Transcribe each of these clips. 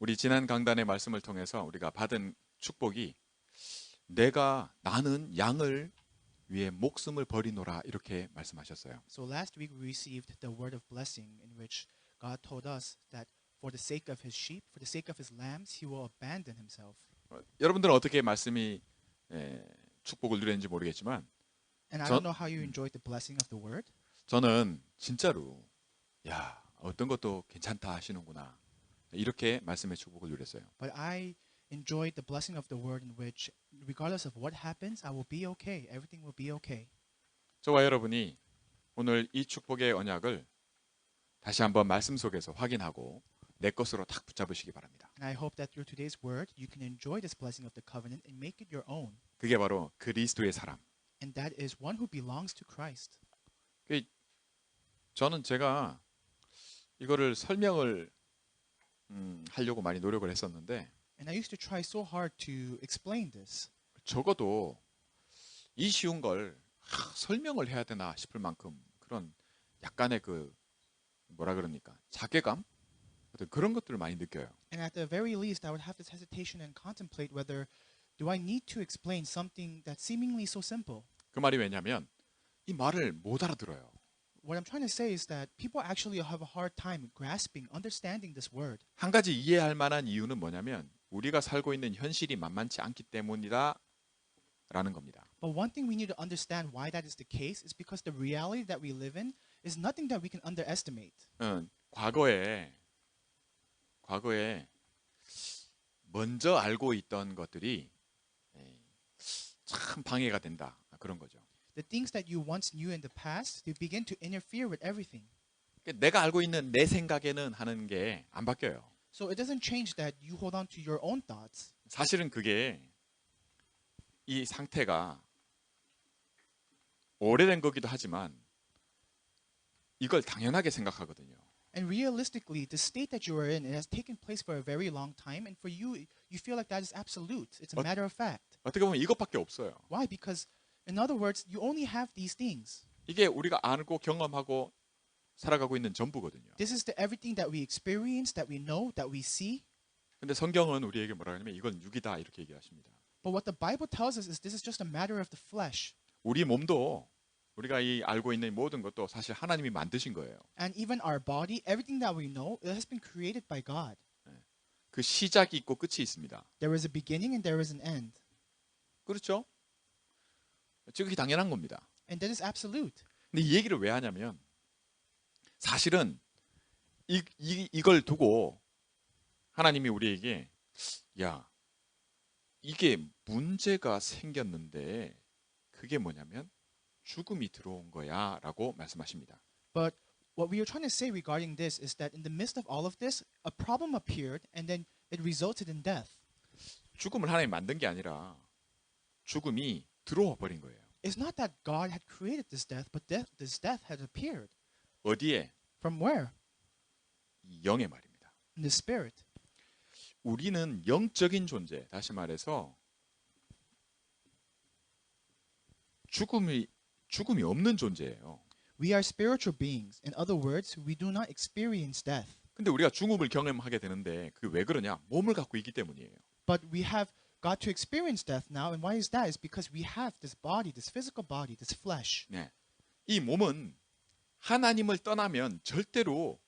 우리 지난 강단의 말씀을 통해서 우리가 받은 축복이 나는 양을 위해 목숨을 버리노라 이렇게 말씀하셨어요. So last week we received the word of blessing in which God told us that for the sake of his sheep, for the sake of his lambs, he will abandon himself. 여러분들은 어떻게 말씀이 축복을 누렸는지 모르겠지만 And I don't know how you enjoyed the blessing of the word, 저는 진짜로 어떤 것도 괜찮다 하시는구나 이렇게 말씀의 축복을 누렸어요. but I enjoyed the blessing of the word in which regardless of what happens, I will be okay. Everything will be okay. 저와 여러분이 오늘 이 축복의 언약을 다시 한번 말씀 속에서 확인하고 내 것으로 딱 붙잡으시기 바랍니다. And I hope that through today's word, you can enjoy this blessing of the covenant and make it your own. 그게 바로 그리스도의 사람. And that is one who belongs to Christ. 저는 제가 이거를 설명을 하려고 많이 노력을 했었는데 And I used to try so hard to explain this. 적어도 이 쉬운 걸 설명을 해야 되나 싶을 만큼 그런 약간의 뭐라 그럽니까? 자괴감? 어떤 그런 것들을 많이 느껴요. And at the very least, I would have this hesitation and contemplate whether do I need to explain something that's seemingly so simple. 그 말이 왜냐면 이 말을 못 알아들어요. What I'm trying to say is that people actually have a hard time grasping, understanding this word. 한 가지 이해할 만한 이유는 뭐냐면 우리가 살고 있는 현실이 만만치 않기 때문이다 라는 겁니다. But one thing we need to understand why that is the case is because the reality that we live in is nothing that we can underestimate. 과거에 먼저 알고 있던 것들이 참 방해가 된다 그런 거죠. The things that you once knew in the past, they begin to interfere with everything. 내가 알고 있는 내 생각에는 하는 게 안 바뀌어요. So it doesn't change that you hold on to your own thoughts. 사실은 그게 이 상태가 오래된 거기도 하지만 이걸 당연하게 생각하거든요. And realistically, the state that you are in, it has taken place for a very long time, and for you, you feel like that is absolute. It's a matter of fact. 어떻게 보면 이것밖에 없어요. Why? Because, in other words, you only have these things. 이게 우리가 알고 경험하고 살아가고 있는 전부거든요. This is the everything that we experience, that we know, that we see. 근데 성경은 우리에게 뭐라 하냐면 이건 육이다 이렇게 얘기하십니다. But what the Bible tells us is this is just a matter of the flesh. 우리 몸도 우리가 이 알고 있는 모든 것도 사실 하나님이 만드신 거예요. And even our body, everything that we know, it has been created by God. 그 시작이 있고 끝이 있습니다. There is a beginning and there is an end. 그렇죠? 지극히 당연한 겁니다. And that is absolute. 근데 이 얘기를 왜 하냐면 사실은 이걸 두고 하나님이 우리에게 이게 문제가 생겼는데 그게 뭐냐면 죽음이 들어온 거야 라고 말씀하십니다. But what we are trying to say regarding this is that in the midst of all of this, a problem appeared and then it resulted in death. 죽음을 하나님이 만든 게 아니라 죽음이 들어와 버린 거예요. It's not that God had created this death, but this death had appeared. 어디에? From where? 영의 말입니다. In the spirit. 우리는 영적인 존재, 다시 말해서 죽음이 없는 존재예요. We are spiritual beings. In other words, we do not experience death. 근데 우리가 죽음을 경험하게 되는데 그게 왜 그러냐? 몸을 갖고 있기 때문이에요. But we have got to experience death now, and why is that? It's because we have this body, this physical body, this flesh. 네. 이 몸은 하나님을 떠나면 절대로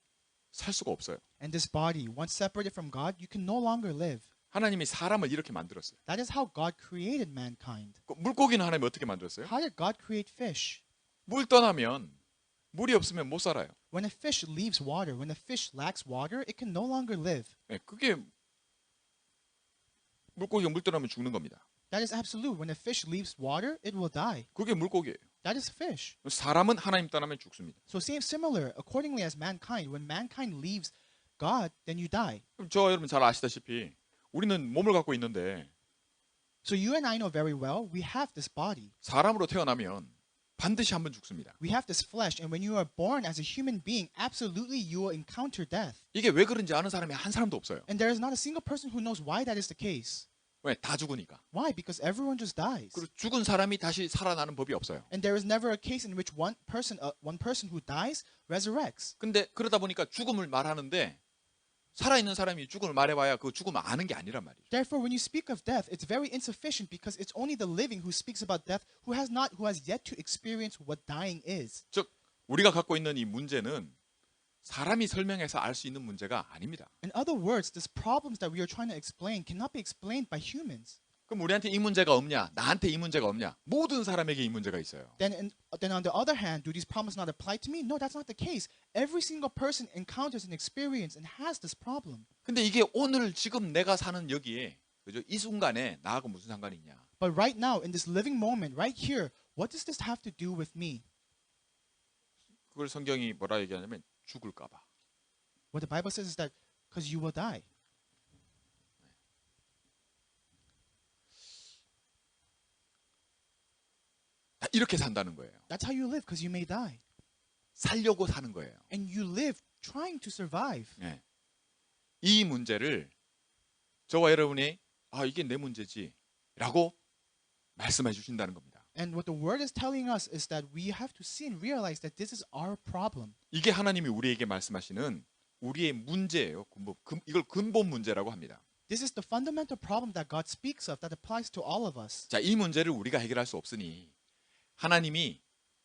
살 수가 없어요. And this body, once separated from God, you can no longer live. 하나님이 사람을 이렇게 만들었어요. That is how God created mankind. 물고기는 하나님이 어떻게 만들었어요? How did God create fish? 물 떠나면 물이 없으면 못 살아요. When a fish leaves water, when a fish lacks water, it can no longer live. 네, 그게 물고기가 물 떠나면 죽는 겁니다. That is absolute. When a fish leaves water, it will die. 그게 물고기예요. That is fish. 사람은 하나님 떠나면 죽습니다. So similar, accordingly as mankind, when mankind leaves God, then you die. 그럼 저 여러분 잘 아시다시피 우리는 몸을 갖고 있는데 So you and I know very well, we have this body. 사람으로 태어나면 반드시 한번 죽습니다. We have this flesh, and when you are born as a human being, absolutely you will encounter death. 이게 왜 그런지 아는 사람이 한 사람도 없어요. And there is not a single person who knows why that is the case. 왜? 다 죽으니까. Why? Because everyone just dies. 그리고 죽은 사람이 다시 살아나는 법이 없어요. And there is never a case in which one person who dies resurrects. 근데 그러다 보니까 죽음을 말하는데 살아있는 사람이 죽음을 말해봐야 그 죽음을 아는 게 아니란 말이죠. Therefore, when you speak of death, it's very insufficient because it's only the living who speaks about death who has yet to experience what dying is. 즉 우리가 갖고 있는 이 문제는 사람이 설명해서 알 수 있는 문제가 아닙니다. In other words, these problems that we are trying to explain cannot be explained by humans. 그럼 우리한테 이 문제가 없냐? 나한테 이 문제가 없냐? 모든 사람에게 이 문제가 있어요. Then on the other hand, do these problems not apply to me? No, that's not the case. Every single person encounters and experience and has this problem. 근데 이게 오늘 지금 내가 사는 여기에 그죠? 이 순간에 나하고 무슨 상관이 있냐? But right now, in this living moment, right here, what does this have to do with me? 그걸 성경이 뭐라 얘기하냐면 죽을까 봐. What the Bible says is that because you will die. 이렇게 산다는 거예요. That's how you live because you may die. 살려고 사는 거예요. And you live trying to survive. 네. 이 문제를 저와 여러분이 이게 내 문제지라고 말씀해 주신다는 겁니다. And what the word is telling us is that we have to see and realize that this is our problem. 이게 하나님이 우리에게 말씀하시는 우리의 문제예요. 이걸 근본 문제라고 합니다. This is the fundamental problem that God speaks of that applies to all of us. 자, 이 문제를 우리가 해결할 수 없으니 하나님이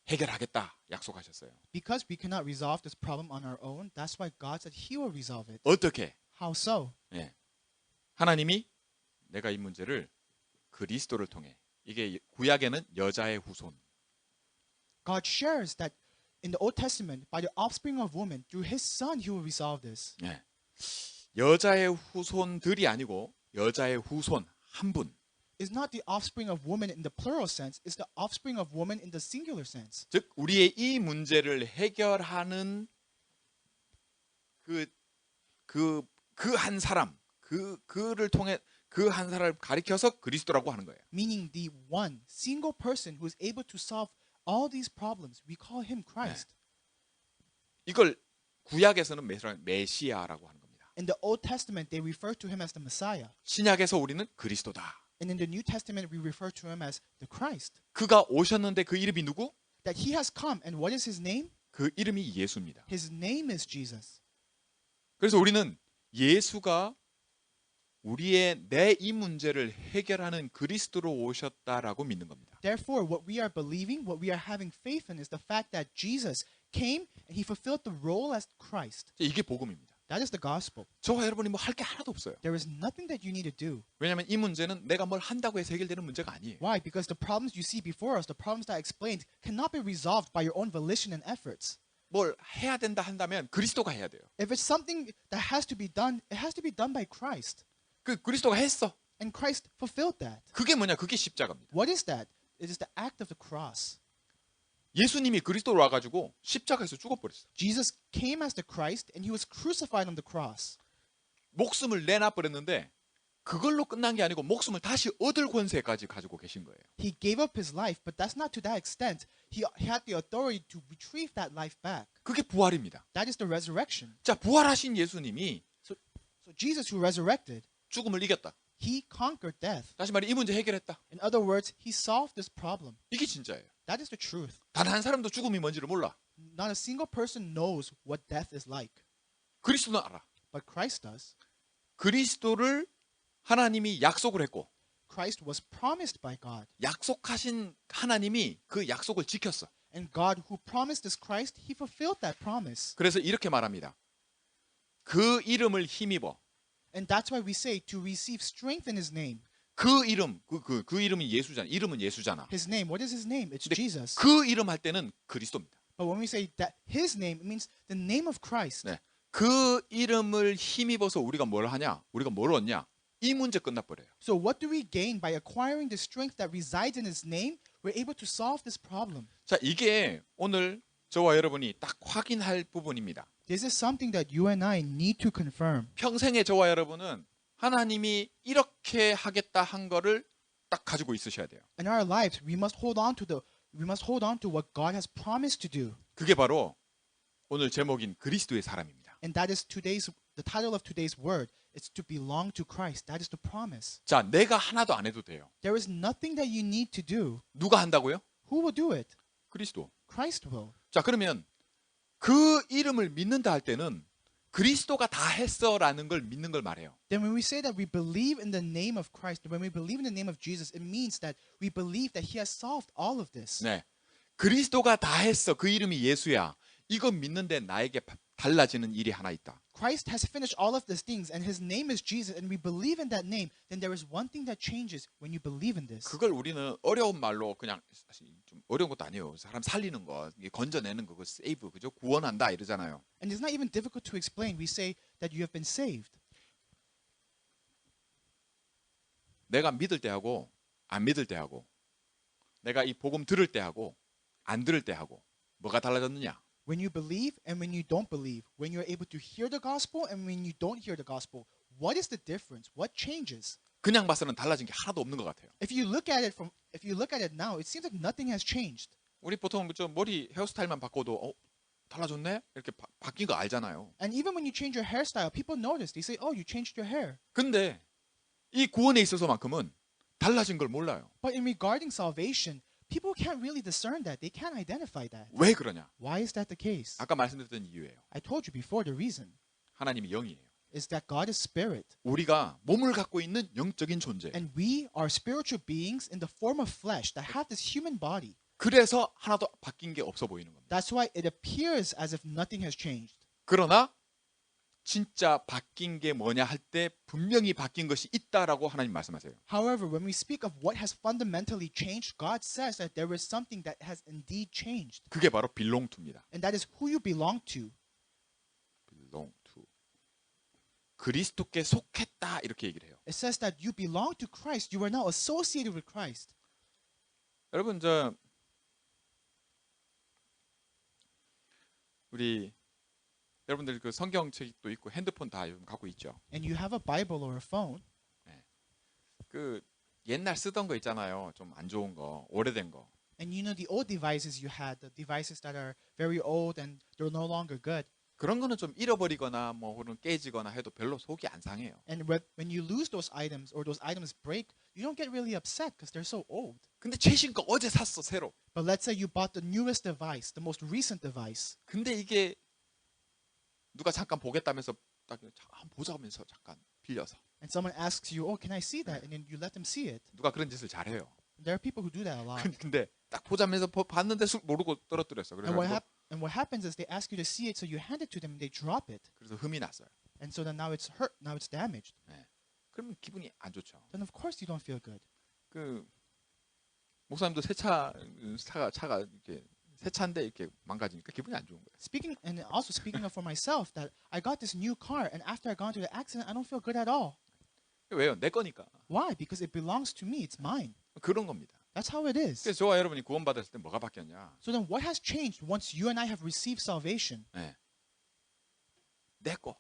해결하겠다 약속하셨어요. Because we cannot resolve this problem on our own, that's why God said He will resolve it. 어떻게? How so? 예. 하나님이 내가 이 문제를 그리스도를 통해 이게 구약에는 여자의 후손. God shares that in the Old Testament, by the offspring of woman, through His Son, He will resolve this. 예. 여자의 후손들이 아니고 여자의 후손 한 분. It's not the offspring of woman in the plural sense, it's the offspring of woman in the singular sense. 즉 우리의 이 문제를 해결하는 그 한 사람, 그를 통해 그 한 사람을 가리켜서 그리스도라고 하는 거예요. Meaning the one single person who is able to solve all these problems. We call him Christ. 이걸 구약에서는 메시아라고 하는 겁니다. In the Old Testament, they refer to him as the Messiah. 신약에서 우리는 그리스도다. And in the New Testament, we refer to him as the Christ. 그가 오셨는데 그 이름이 누구? That he has come. And what is his name? 그 이름이 예수입니다. His name is Jesus. 그래서 우리는 예수가 우리의 내 이 문제를 해결하는 그리스도로 오셨다라고 믿는 겁니다. Therefore, what we are believing, what we are having faith in is the fact that Jesus came and he fulfilled the role as Christ. 이게 복음입니다. That is the gospel. 저와 여러분이 뭐 할 게 하나도 없어요. There is nothing that you need to do. 왜냐하면 이 문제는 내가 뭘 한다고 해서 해결되는 문제가 아니에요. Why? Because the problems you see before us, the problems that I explained, cannot be resolved by your own volition and efforts. 뭘 해야 된다 한다면 그리스도가 해야 돼요. If it's something that has to be done, it has to be done by Christ. 그 그리스도가 했어. And Christ fulfilled that. 그게 뭐냐? 그게 십자가입니다. What is that? It is the act of the cross. 예수님이 그리스도로 와가지고 십자가에서 죽어버렸어. Jesus came as the Christ and he was crucified on the cross. 목숨을 내놔버렸는데 그걸로 끝난 게 아니고 목숨을 다시 얻을 권세까지 가지고 계신 거예요. He gave up his life, but that's not to that extent. He had the authority to retrieve that life back. 그게 부활입니다. That is the resurrection. 자, 부활하신 예수님이 So Jesus who resurrected, 죽음을 이겼다. he conquered death. 다시 말해 이 문제 해결했다. In other words, he solved this problem. 이게 진짜예요. That is the truth. 단 한 사람도 죽음이 뭔지를 몰라. Not a single person knows what death is like, 그리스도는 알아. but Christ does. 그리스도를 하나님이 약속을 했고 Christ was promised by God. 약속하신 하나님이 그 약속을 지켰어. And God who promised this Christ, he fulfilled that promise. 그래서 이렇게 말합니다. 그 이름을 힘입어. And that's why we say to receive strength in his name. 그 이름, 그 이름이 예수잖아. 이름은 예수잖아. His name, what is his name? It's 근데 Jesus. 그 이름 할 때는 그리스도입니다. But when we say that his name, it means the name of Christ. 네. 그 이름을 힘입어서 우리가 뭘 하냐? 우리가 뭘 얻냐? 이 문제 끝나버려요. So what do we gain by acquiring the strength that resides in his name? We're able to solve this problem. 자, 이게 오늘 저와 여러분이 딱 확인할 부분입니다. This is something that you and I need to confirm. 평생에 저와 여러분은 하나님이 이렇게 하겠다 한 거를 딱 가지고 있으셔야 돼요. In our lives, we must hold on to what God has promised to do. 그게 바로 오늘 제목인 그리스도의 사람입니다. And that is the title of today's word. It's to belong to Christ. That is the promise. 자, 내가 하나도 안 해도 돼요. There is nothing that you need to do. 누가 한다고요? Who will do it? 그리스도. Christ will. 자, 그러면 그 이름을 믿는다 할 때는 그리스도가 다 했어라는 걸 믿는 걸 말해요. then when we say that we believe in the name of Christ, when we believe in the name of Jesus, it means that we believe that He has solved all of this. 네. 그리스도가 다 했어. 그 이름이 예수야. 이거 믿는데 나에게 달라지는 일이 하나 있다. Christ has finished all of these things, and His name is Jesus, and we believe in that name. Then there is one thing that changes when you believe in this. 그걸 우리는 어려운 말로 그냥 사실 좀 어려운 것도 아니에요. 사람 살리는 거, 이게 건져내는 거, 그 세이브, 그죠? 구원한다 이러잖아요. And it's not even difficult to explain. We say that you have been saved. 내가 믿을 때하고 안 믿을 때하고, 내가 이 복음 들을 때하고 안 들을 때하고 뭐가 달라졌느냐? When you believe and when you don't believe, when you're able to hear the gospel and when you don't hear the gospel, what is the difference? What changes? 그냥 봐서는 달라진 게 하나도 없는 것 같아요. If you look at it now, it seems like nothing has changed. 우리 보통 저 머리 헤어스타일만 바꿔도 달라졌네? 이렇게 바뀐 거 알잖아요. And even when you change your hairstyle, people notice. They say, "Oh, you changed your hair." 근데 이 구원에 있어서만큼은 달라진 걸 몰라요. But in regarding salvation, people can't really discern that. They can't identify that. 왜 그러냐? Why is that the case? 아까 말씀드렸던 이유예요. I told you before the reason 하나님이 영이에요. is that God is spirit. 우리가 몸을 갖고 있는 영적인 존재. And we are spiritual beings in the form of flesh that have this human body. 그래서 하나도 바뀐 게 없어 보이는 겁니다. That's why it appears as if nothing has changed. 그러나 진짜 바뀐 게 뭐냐 할 때 분명히 바뀐 것이 있다라고 하나님 말씀하세요. However, when we speak of what has fundamentally changed, God says that there is something that has indeed changed. 그게 바로 belong to입니다. And that is who you belong to. belong to. 그리스도께 속했다 이렇게 얘기를 해요. It says that you belong to Christ. You are now associated with Christ. 여러분 우리 여러분들 그 성경책도 있고 핸드폰 다 요즘 갖고 있죠. And you have a Bible or a phone. 그 옛날 쓰던 거 있잖아요. 좀 안 좋은 거, 오래된 거. And you know the old devices you had, the devices that are very old and they're no longer good. 그런 거는 좀 잃어버리거나 뭐 혹은 깨지거나 해도 별로 속이 안 상해요. And when you lose those items or those items break, you don't get really upset because they're so old. 근데 최신 거 어제 샀어 새로. But let's say you bought the newest device, the most recent device. 근데 이게 누가 잠깐 보겠다면서 딱 한번 보자면서 잠깐 빌려서 And someone asks you, "Oh, can I see that?" And then you let them see it. 누가 그런 짓을 잘해요. There are people who do that a lot. 근데 딱 보자면서 봤는데 모르고 떨어뜨렸어. And what happens is they ask you to see it, so you hand it to them, and they drop it, 그래서 흠이 났어요. and so then now it's hurt, now it's damaged. 그러면 기분이 안 좋죠. Then of course you don't feel good. 그 목사님도 차가 이렇게 새 차인데 이렇게 망가지니까 기분이 안 좋은 거예요. Speaking of for myself, that I got this new car, and after I got into the accident, I don't feel good at all. 왜요? 내 거니까. Why? Because it belongs to me. It's mine. 그런 겁니다. That's how it is. 그래서 저와 여러분이 구원받았을 때 뭐가 바뀌었냐? So then what has changed once you and I have received salvation? 내 거.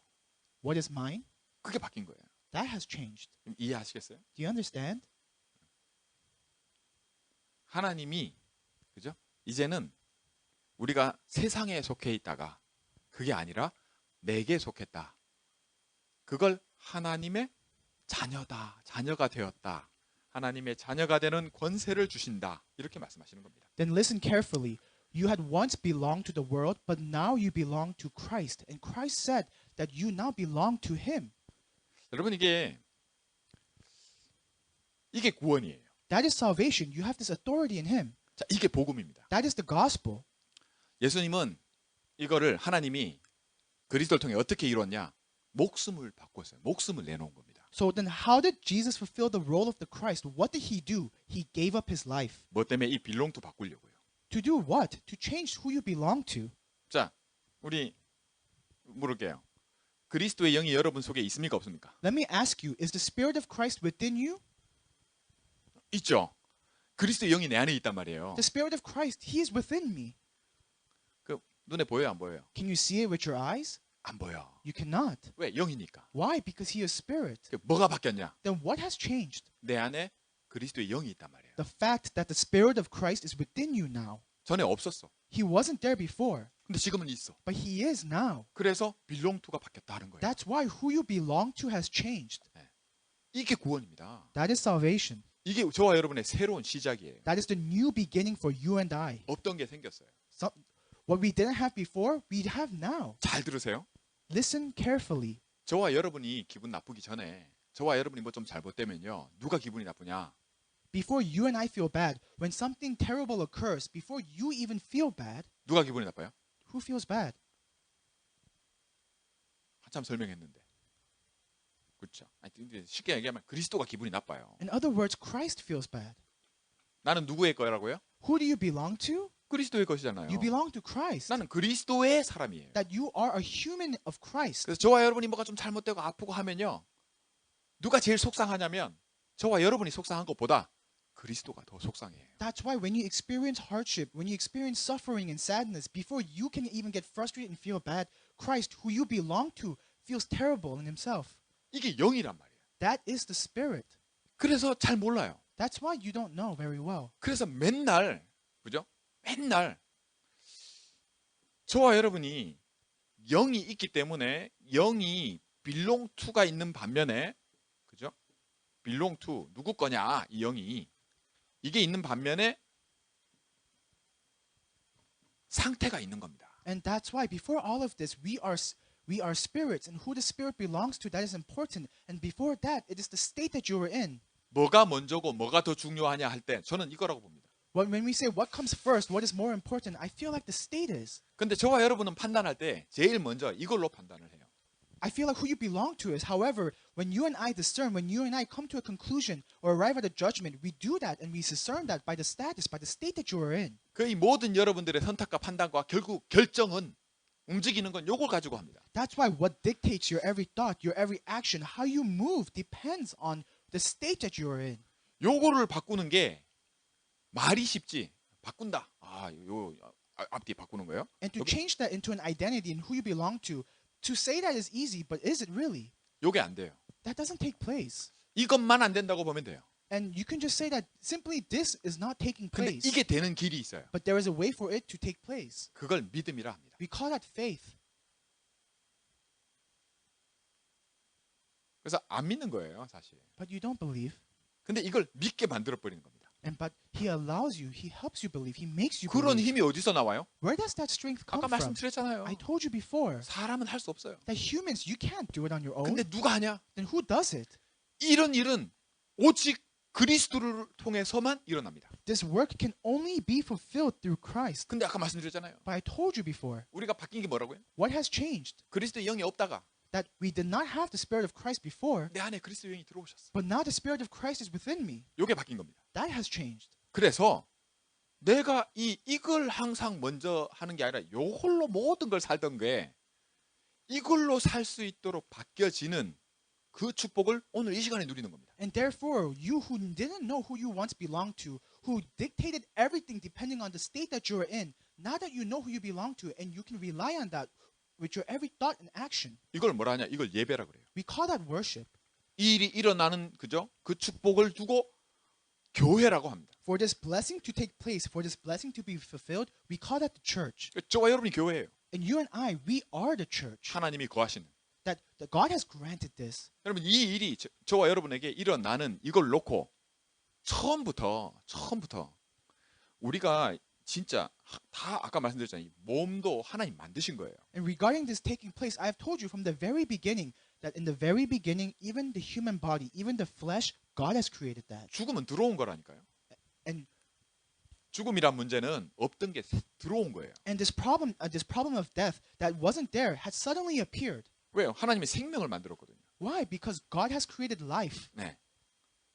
What is mine? 그게 바뀐 거예요. That has changed. 좀 이해하시겠어요? Do you understand? 하나님이 그죠? 이제는 우리가 세상에 속해 있다가 그게 아니라 내게 속했다. 그걸 하나님의 자녀가 되었다. 하나님의 자녀가 되는 권세를 주신다. 이렇게 말씀하시는 겁니다. Then listen carefully. You had once belonged to the world, but now you belong to Christ. And Christ said that you now belong to Him. 여러분 이게 구원이에요. That is salvation. You have this authority in Him. 자, 이게 복음입니다. That is the gospel. 예수님은 이거를 하나님이 그리스도를 통해 어떻게 이뤘냐? 목숨을 바꿨어요. 목숨을 내놓은 겁니다. So then how did Jesus fulfill the role of the Christ? What did He do? He gave up His life. 뭐 때문에 이 빌롱도 바꾸려고요. To do what? To change who you belong to. 자, 우리 물을게요. 그리스도의 영이 여러분 속에 있습니까 없습니까? Let me ask you, is the Spirit of Christ within you? 있죠. 그리스도의 영이 내 안에 있단 말이에요. The Spirit of Christ, He is within me. 그 눈에 보여요, 안 보여요? Can you see it with your eyes? 안 보여. You cannot. 왜? 영이니까. Why? Because He is Spirit. 뭐가 바뀌었냐? Then what has changed? 내 안에 그리스도의 영이 있단 말이에요. The fact that the Spirit of Christ is within you now. 전에 없었어. He wasn't there before, 근데 지금은 있어. but He is now. 그래서 빌롱투가 바뀌었다는 거예요. That's why who you belong to has changed. 이게 구원입니다. That is salvation. 이게 저와 여러분의 새로운 시작이에요. That is the new beginning for you and I. 없던 게 생겼어요. What we didn't have before, we have now. 잘 들으세요. Listen carefully. 저와 여러분이 기분 나쁘기 전에 저와 여러분이 뭐 좀 잘못되면요. 누가 기분이 나쁘냐? Before you and I feel bad, when something terrible occurs, before you even feel bad, 누가 기분이 나빠요? who feels bad? 한참 설명했는데. 그렇죠. 아니, 근데 쉽게 얘기하면 그리스도가 기분이 나빠요. In other words, Christ feels bad. 나는 누구의 거라고요? Who do you belong to? 그리스도의 것이잖아요. You belong to Christ. 나는 그리스도의 사람이에요. That you are a human of Christ. 그래서 저와 여러분이 뭐가 좀 잘못되고 아프고 하면요. 누가 제일 속상하냐면 저와 여러분이 속상한 것보다 그리스도가 더 속상해요. That's why when you experience hardship, when you experience suffering and sadness, before you can even get frustrated and feel bad, Christ, who you belong to, feels terrible in himself. 이게 영이란 말이에요. That is the Spirit. 그래서 잘 몰라요. That's why you don't know very well. 그래서 맨날 그죠? 맨날 저와 여러분이 영이 있기 때문에 영이 belong to가 있는 반면에 그죠? belong to 누구 거냐 이 영이 이게 있는 반면에 상태가 있는 겁니다. And that's why before all of this, we are spirits, and who the Spirit belongs to, that is important. And before that, it is the state that you are in. 뭐가 먼저고 뭐가 더 중요하냐 할 때 저는 이거라고 봅니다. When we say what comes first, what is more important, I feel like the state is. 근데 저와 여러분은 판단할 때 제일 먼저 이걸로 판단을 해요. I feel like who you belong to is. However, when you and I discern, when you and I come to a conclusion or arrive at a judgment, we do that and we discern that by the status, by the state that you are in. 거의 모든 여러분들의 선택과 판단과 결국 결정은 움직이는 건 요걸 가지고 합니다. That's why what dictates your every thought, your every action, how you move depends on the state that you are in. 요거를 바꾸는 게 말이 쉽지. 바꾼다. 앞뒤 바꾸는 거예요? And to 여기- change that into an identity and who you belong to say that is easy, but is it really? 요게 안 돼요. That doesn't take place. 이것만 안 된다고 보면 돼요. And you can just say that simply this is not taking 근데 place. 이게 되는 길이 있어요. But there is a way for it to take place. 그걸 믿음이라 합니다. We call that faith. 그래서 안 믿는 거예요, 사실. But you don't believe. 근데 이걸 믿게 만들어 버리는 겁니다. But he allows you, he helps you believe, he makes you 그런 believe. 힘이 어디서 나와요? Where does that strength come 아까 from? 말씀드렸잖아요. I told you before 사람은 할 수 없어요. that humans, you can't do it on your own. 근데 누가 하냐? Then who does it? 이런 일은 오직 그리스도를 통해서만 일어납니다. This work can only be fulfilled through Christ. 근데 아까 말씀드렸잖아요. But I told you before, 우리가 바뀐 게 뭐라고요? what has changed? 그리스도의 영이 없다가 That we did not have the Spirit of Christ before, 내 안에 그리스도의 영이 들어오셨어. but now the Spirit of Christ is within me. 요게 바뀐 겁니다. That has changed. 그래서 내가 이걸 항상 먼저 하는 게 아니라 요걸로 모든 걸 살던 게 이걸로 살 수 있도록 바뀌어지는 그 축복을 오늘 이 시간에 누리는 겁니다. And therefore, you who didn't know who you once belonged to, who dictated everything depending on the state that you're in, now that you know who you belong to and you can rely on that with your every thought and action, 이걸 뭐라 하냐? 이걸 예배라 그래요. we call that worship. 이 일이 일어나는 그죠? 그 축복을 두고 교회라고 합니다. For this blessing to take place, for this blessing to be fulfilled, we call that the church. 저와 여러분이 교회예요. And you and I, we are the church. 하나님이 거하시는. That God has granted this. 여러분 이 일이 저와 여러분에게 일어나는 이걸 놓고 처음부터 우리가 진짜 다 아까 말씀드렸잖아요. 이 몸도 하나님 만드신 거예요. And regarding this taking place, I have told you from the very beginning that in the very beginning, even the human body, even the flesh, God has created that. 죽음은 들어온 거라니까요. And 죽음이란 문제는 없던 게 들어온 거예요. this problem of death that wasn't there had suddenly appeared. 왜요? 하나님이 생명을 만들었거든요. Why? Because God has created life. 네.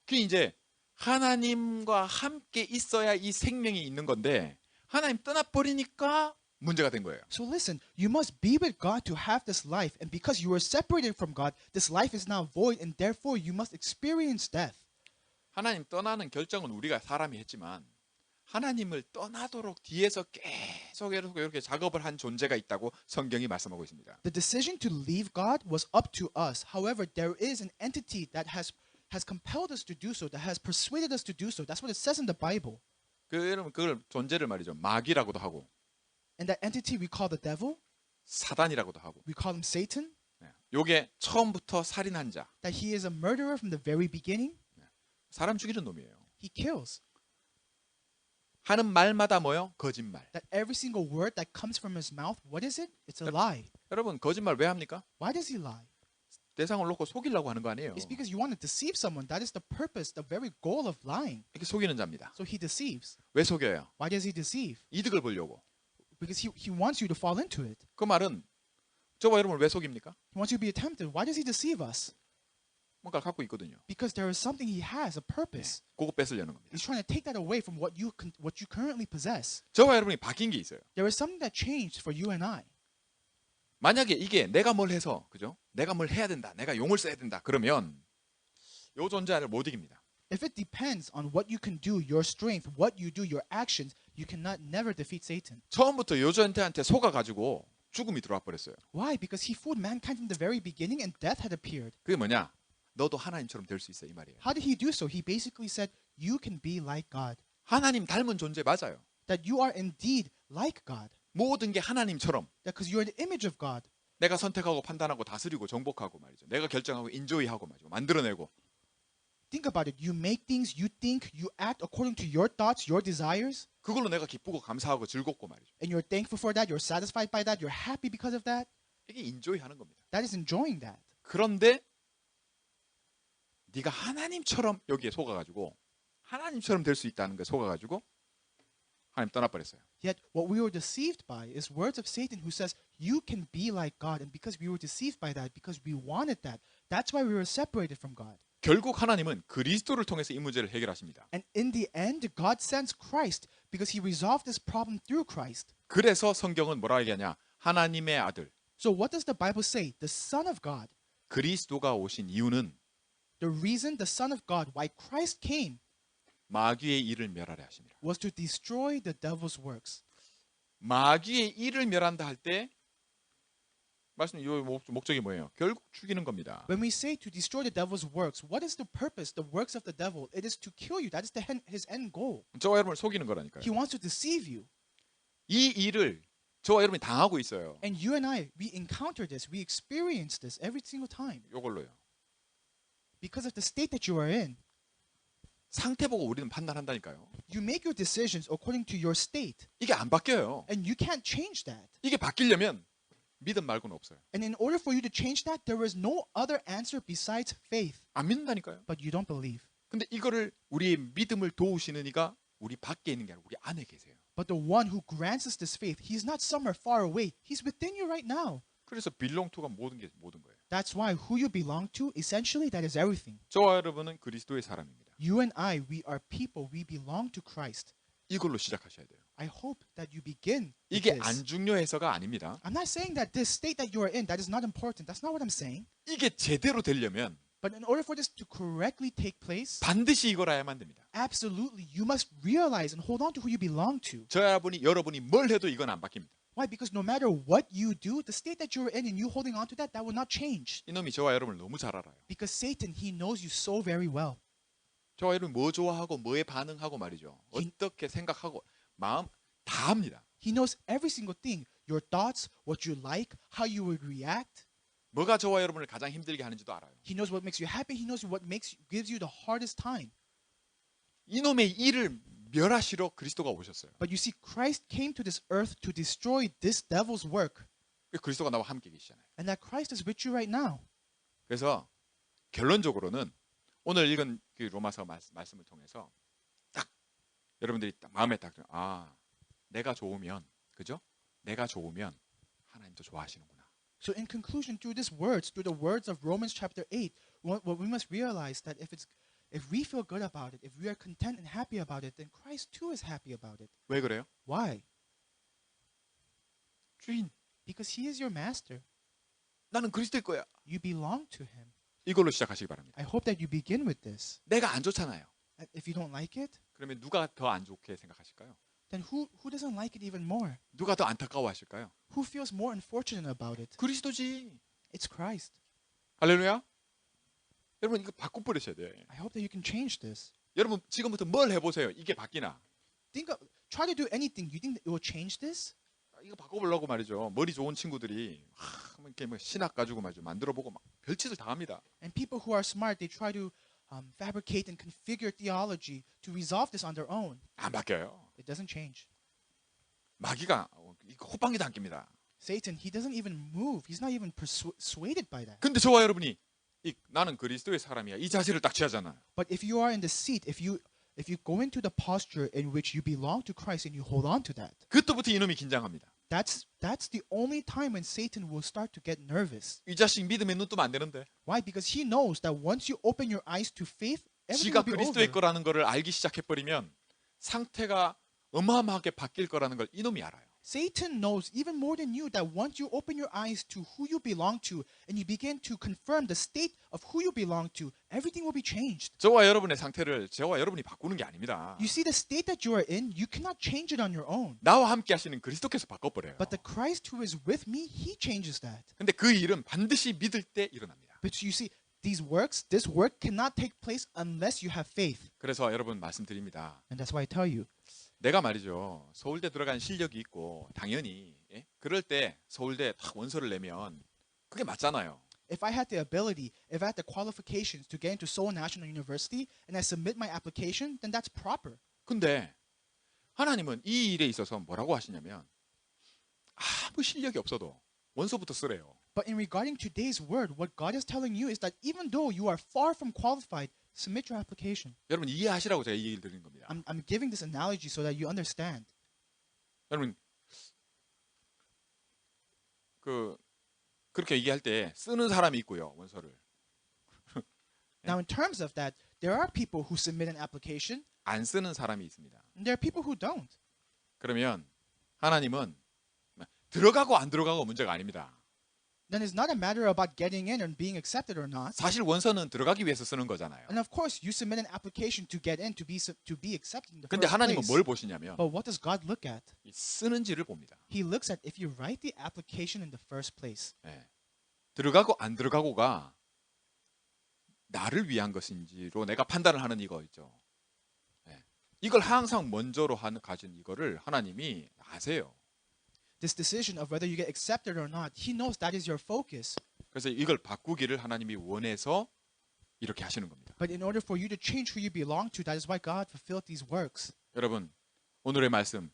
그 이제 하나님과 함께 있어야 이 생명이 있는 건데 하나님 떠나버리니까 문제가 된 거예요. So listen, you must be with God to have this life, and because you are separated from God, this life is now void, and therefore you must experience death. 하나님 떠나는 결정은 우리가 사람이 했지만 하나님을 떠나도록 뒤에서 계속 이렇게 작업을 한 존재가 있다고 성경이 말씀하고 있습니다. The decision to leave God was up to us. However, there is an entity that has compelled us to do so, that has persuaded us to do so. That's what it says in the Bible. 여러분 그걸 존재를 말이죠. 마귀라고도 하고 And that entity we call the devil, 사단이라고도 하고. we call him Satan, 네. 요게 처음부터 살인한 자, that he is a murderer from the very beginning. 사람 죽이는 놈이에요. He kills. 하는 말마다 뭐요? 거짓말. That every single word that comes from his mouth, what is it? It's a lie. 여러분 거짓말 왜 합니까? Why does he lie? 대상을 놓고 속이려고 하는 거 아니에요. It's because you want to deceive someone. That is the purpose, the very goal of lying. 이렇게 속이는 자입니다. So he deceives. 왜 속여요? Why does he deceive? 이득을 보려고. Because he wants you to fall into it. 그 말은 저와 여러분을 왜 속입니까? He wants you to be tempted. Why does he deceive us? 뭔가를 갖고 있거든요. Because there is something he has, a purpose. 그거 뺏으려는 겁니다. He's trying to take that away from what you currently possess. 저와 여러분이 바뀐 게 있어요. There is something that changed for you and I. 만약에 이게 내가 뭘 해서 그죠? 내가 뭘 해야 된다. 내가 용을 써야 된다. 그러면 요 존재를 못 이깁니다. If it depends on what you can do, your strength, what you do, your actions, you cannot never defeat Satan. 처음부터 요 존재한테 속아 가지고 죽음이 들어와 버렸어요. Why? Because he fooled mankind from the very beginning and death had appeared. 그게 뭐냐? 너도 하나님처럼 될 수 있어 이 말이에요. How did he do so? He basically said, you can be like God. 하나님 닮은 존재 맞아요. That you are indeed like God. 모든 게 하나님처럼 Because you are the image of God. 내가 선택하고 판단하고 다스리고 정복하고 말이죠. 내가 결정하고 인조이하고 말이죠. 만들어내고. Think about it. You make things, you think, you act according to your thoughts, your desires, 그걸로 내가 기쁘고 감사하고 즐겁고 말이죠. and you're thankful for that, you're satisfied by that, you're happy because of that. 이게 인조이하는 겁니다. That is enjoying that. 그런데 네가 하나님처럼 여기에 속아가지고 하나님처럼 될 수 있다는 거에 속아가지고 하나님 떠나버렸어요. Yet what we were deceived by is words of Satan who says, you can be like God. And because we were deceived by that, because we wanted that, that's why we were separated from God. 결국 하나님은 그리스도를 통해서 이 문제를 해결하십니다. And in the end, God sends Christ because he resolved this problem through Christ. 그래서 성경은 뭐라 얘기하냐? 하나님의 아들 So what does the Bible say? The Son of God. 그리스도가 오신 이유는 The reason the Son of God, why Christ came, 마귀의 일을 멸하려 하십니다. was to destroy the devil's works. 마귀의 일을 멸한다 할 때 말씀 이 목적이 뭐예요? 결국 죽이는 겁니다. When we say to destroy the devil's works, what is the purpose, the works of the devil? It is to kill you. That is his end goal. 저와 여러분을 속이는 거라니까요. He wants to deceive you. 이 일을 저와 여러분이 당하고 있어요. And you and I, we encounter this. We experience this every single time. 이걸로요. Because of the state that you are in. 상태 보고 우리는 판단한다니까요. You make your decisions according to your state. 이게 안 바뀌어요. And you can't change that. 이게 바뀌려면 믿음 말고는 없어요. And in order for you to change that, there is no other answer besides faith. 안 믿는다니까요. But you don't believe. 근데 이거를 우리의 믿음을 도우시는 이가 우리 밖에 있는 게 아니라 우리 안에 계세요. But the one who grants us this faith, he's not somewhere far away. He's within you right now. 그래서 belong to가 모든 게 모든 거예요. That's why who you belong to, essentially, that is everything. 저와 여러분은 그리스도의 사람입니다. You and I, we are people. We belong to Christ. 이걸로 시작하셔야 돼요. I hope that you begin with 이게 this. 안 중요해서가 아닙니다. I'm not saying that this state that you are in, that is not important. That's not what I'm saying. 이게 제대로 되려면 But in order for this to correctly take place, 반드시 이걸 알아야만 됩니다. absolutely, you must realize and hold on to who you belong to. 여러분이 뭘 해도 이건 안 바뀝니다. Why? Because no matter what you do, the state that you're in and you holding on to that, that will not change. 이놈이 저와 여러분을 너무 잘 알아요. Because Satan, he knows you so very well. 저와 여러분이 뭐 좋아하고 뭐에 반응하고 말이죠. 어떻게 생각하고 마음 다 합니다. He knows every single thing. Your thoughts, what you like, how you would react. 뭐가 저와 여러분을 가장 힘들게 하는지도 알아요. He knows what makes you happy. He knows what gives you the hardest time. 이놈의 일을 멸하시러 그리스도가 오셨어요. But you see, Christ came to this earth to destroy this devil's work. 그리스도가 나와 함께 계시잖아요. And that Christ is with you right now. 그래서 결론적으로는 오늘 읽은 그 로마서 말씀을 통해서 딱 여러분들이 딱 마음에 딱 내가 좋으면 그죠? 내가 좋으면 하나님도 좋아하시는구나. So in conclusion, through the words of Romans chapter 8, what we must realize that if we feel good about it, if we are content and happy about it, then Christ too is happy about it. 왜 그래요? Why? 주인, Because he is your master. 나는 그리스도일 거야. You belong to him. 이걸로 시작하시기 바랍니다. I hope that you begin with this. 내가 안 좋잖아요. And if you don't like it, 그러면 누가 더 안 좋게 생각하실까요? then who doesn't like it even more? 누가 더 안타까워하실까요? Who feels more unfortunate about it? 그리스도지. It's Christ. 할렐루야. 여러분 이거 바꿔버리셔야 돼. I hope that you can change this. 여러분 지금부터 뭘 해보세요. 이게 바뀌나? Try to do anything. You think that it will change this? 이거 바꿔보려고 말이죠. 머리 좋은 친구들이 이렇게 뭐 신학 가지고 말이죠. 만들어보고 막 별짓을 다 합니다. And people who are smart, they try to fabricate and configure theology to resolve this on their own. 안 바뀌어요. It doesn't change. 마귀가 호빵기도 안 낍니다. Satan, he doesn't even move. He's not even persuaded by that. 근데 저와 여러분이 나는 그리스도의 사람이야. 이 자세를 딱 취하잖아요. But if you are in the seat, if you go into the posture in which you belong to Christ and you hold on to that, 그때부터 이놈이 긴장합니다. that's the only time when Satan will start to get nervous. 이 자식 믿음에 눈 뜨면 안 되는데. Why? Because he knows that once you open your eyes to faith, everything 지가 will be 그리스도의 over. 거라는 거를 알기 시작해버리면 상태가 어마어마하게 바뀔 거라는 걸 이놈이 알아요. Satan knows even more than you that once you open your eyes to who you belong to and you begin to confirm the state of who you belong to, everything will be changed. 저와 여러분의 상태를 저와 여러분이 바꾸는 게 아닙니다. You see, the state that you are in, you cannot change it on your own. 나와 함께 하시는 그리스도께서 바꿔버려요. But the Christ who is with me, he changes that. 근데 그 일은 반드시 믿을 때 일어납니다. But you see, this work cannot take place unless you have faith. 그래서 여러분 말씀드립니다. And that's why I tell you, 내가 말이죠. 서울대 들어간 실력이 있고 당연히 그럴 때 서울대 딱 원서를 내면 그게 맞잖아요. if I had the ability, if I had the qualifications to get into Seoul National University and I submit my application, then that's proper. 근데 하나님은 이 일에 있어서 뭐라고 하시냐면 아무 실력이 없어도 원서부터 쓰래요. But in regarding today's word, what God is telling you is that even though you are far from qualified, submit your application. 여러분 이해하시라고 제가 이 얘기를 드리는 겁니다. I'm giving this analogy so that you understand. 여러분 그렇게 얘기할 때 쓰는 사람이 있고요. 원서를. Now, in terms of that, there are people who submit an application 안 쓰는 사람이 있습니다. and there are people who don't. 그러면 하나님은 들어가고 안 들어가고 문제가 아닙니다. Then it's not a matter about getting in and being accepted or not. 사실 원서는 들어가기 위해서 쓰는 거잖아요. And of course, you submit an application to get in, to be accepted in the 근데 first 하나님은 place. 뭘 보시냐면 But what does God look at? 이 쓰는지를 봅니다. He looks at if you write the application in the first place. 예. 들어가고 안 들어가고가 나를 위한 것인지로 내가 판단을 하는 이거 있죠. 예. 이걸 항상 먼저로 가진 이거를 하나님이 아세요. This decision of whether you get accepted or not, He knows that is your focus. 그래서 이걸 바꾸기를 하나님이 원해서 이렇게 하시는 겁니다. But in order for you to change who you belong to, that is why God fulfilled these works. 여러분 오늘의 말씀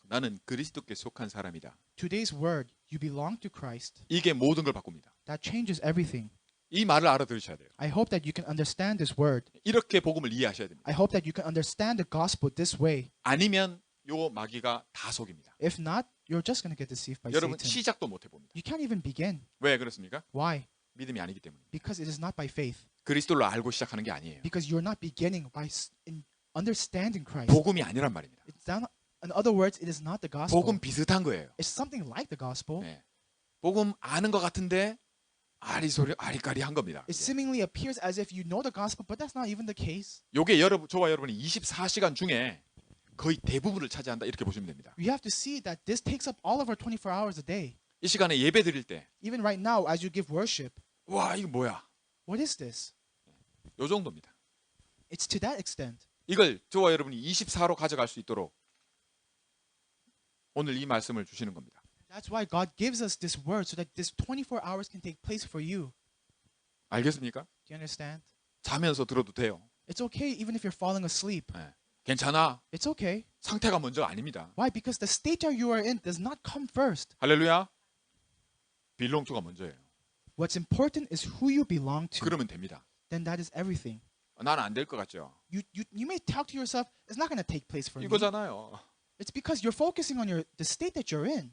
나는 그리스도께 속한 사람이다. Today's word, you belong to Christ. 이게 모든 걸 바꿉니다. That changes everything. 이 말을 알아들으셔야 돼요. I hope that you can understand this word. 이렇게 복음을 이해하셔야 됩니다. I hope that you can understand the gospel this way. 아니면 요 마귀가 다 속입니다. If not, you're just going to get deceived by 여러분 Satan. 시작도 못 해봅니다. You can't even begin. 왜 그렇습니까? Why? 믿음이 아니기 때문에. Because it is not by faith. 그리스도를 알고 시작하는 게 아니에요. Because you're not beginning by understanding Christ. 복음이 아니란 말입니다. It's not, in other words, it is not the gospel. 복음 비슷한 거예요. It's something like the gospel. 네. 복음 아는 것 같은데 아리까리한 겁니다. It seemingly appears as if you know the gospel, but that's not even the case. 요게 저와 여러분이 24시간 중에 거의 대부분을 차지한다 이렇게 보시면 됩니다. You have to see that this takes up all of our 24 hours a day. 이 시간에 예배 드릴 때 Even right now, as you give worship, 와 이거 뭐야? what is this? 요 정도입니다. It's to that extent. 이걸 저와 여러분이 24로 가져갈 수 있도록 오늘 이 말씀을 주시는 겁니다. That's why God gives us this word so that this 24 hours can take place for you. 알겠습니까? Do you understand? 자면서 들어도 돼요. It's okay even if you're falling asleep. 네. 괜찮아. It's okay. 상태가 먼저 아닙니다. Why? Because the state that you are in does not come first. 할렐루야. 빌롱투가 먼저예요. What's important is who you belong to. 그러면 됩니다. Then that is everything. 나는 안 될 것 같죠? You may talk to yourself, it's not going to take place for me. 이거잖아요. It's because you're focusing on the state that you're in.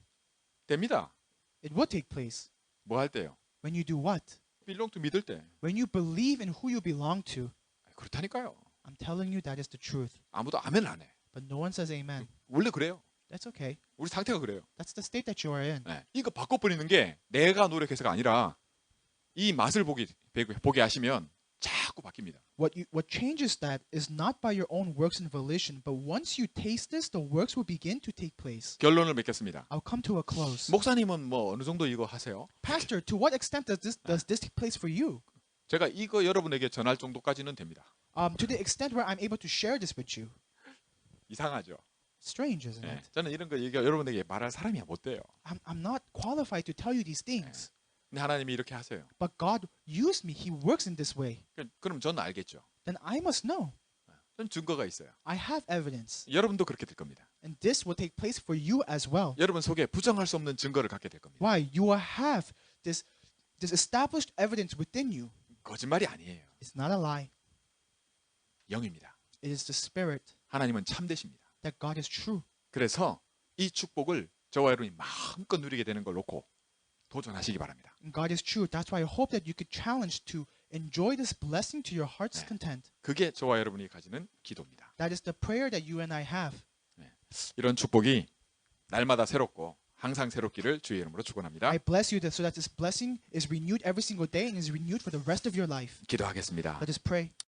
됩니다. It will take place. 뭐 할 때요? When you do what? 빌롱투 믿을 때. When you believe in who you belong to. 그렇다니까요. I'm telling you that is the truth. 아무도 아멘 안 해. But no one says amen. 원래 그래요. That's okay. 우리 상태가 그래요. That's the state that you are in. 네. 이거 바꿔버리는 게 내가 노력해서가 아니라 이 맛을 보게 하시면 자꾸 바뀝니다. What changes that is not by your own works and volition, but once you taste this, the works will begin to take place. 결론을 맺겠습니다. I'll come to a close. 목사님은 뭐 어느 정도 이거 하세요? Pastor, to what extent does this take place for you? 제가 이거 여러분에게 전할 정도까지는 됩니다. To the extent where I'm able to share this with you. 이상하죠? Strange, isn't 네. it? 저는 이런 거 여러분에게 말할 사람이 못 돼요. I'm not qualified to tell you these things. 근데 하나님이 이렇게 하세요. But God used me. He works in this way. 그럼 저는 알겠죠. Then I must know. 전 증거가 있어요. I have evidence. 여러분도 그렇게 될 겁니다. And this will take place for you as well. 여러분 속에 부정할 수 없는 증거를 갖게 될 겁니다. Why? You will have this established evidence within you. 거짓말이 아니에요. It's not a lie. 영입니다. It is the spirit 하나님은 참되십니다. that God is true. 그래서 이 축복을 저와 여러분이 마음껏 누리게 되는 걸 놓고 도전하시기 바랍니다. And God is true. That's why I hope that you could challenge to enjoy this blessing to your heart's 네. content. 그게 저와 여러분이 가지는 기도입니다. That is the prayer that you and I have. 이런 축복이 날마다 새롭고 항상 새롭기를 주의 이름으로 축원합니다. I bless you so that this blessing is renewed every single day and is renewed for the rest of your life. 기도하겠습니다. Let us pray.